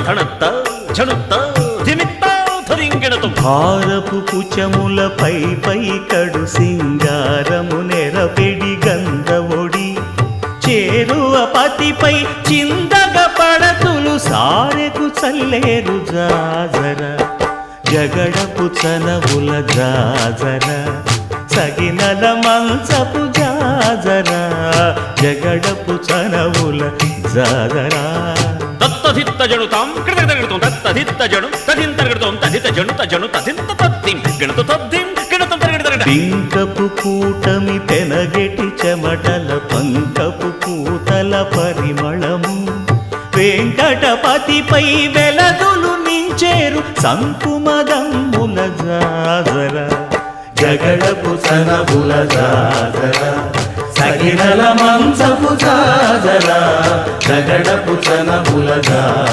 ధణత్త ఝణుత్త ధిమిత్త ధరింగిణతం హారపు కుచములపై పై కడు సింగారము నెరపెడి గంధవొడి చేరువ పతిపై చిందగ పడతులు సారెకు చల్లేరు జాజర జగడపు చనవుల జాజర సగినల మంచపు జాజర జగడపు చనవుల జాజర దత్తధిత్త జణుతాం కృతగడగడతాం దత్తధిత్త జణు తదింతరగడతాం తదిత జణు తజణు తదింత తద్దిం గణత తద్దిం గణతం తరగడగడ పింకపు కూటమి పెనగెటి చెమటల పంకపు పూతల పరిమళము వెంకటపతిపై వెలదులు నించేరు సంకుమదమ్ముల జాజర జగడపు సనబుల జాజర సగినల మంచపు జాజర జగడపు సనబుల జాజర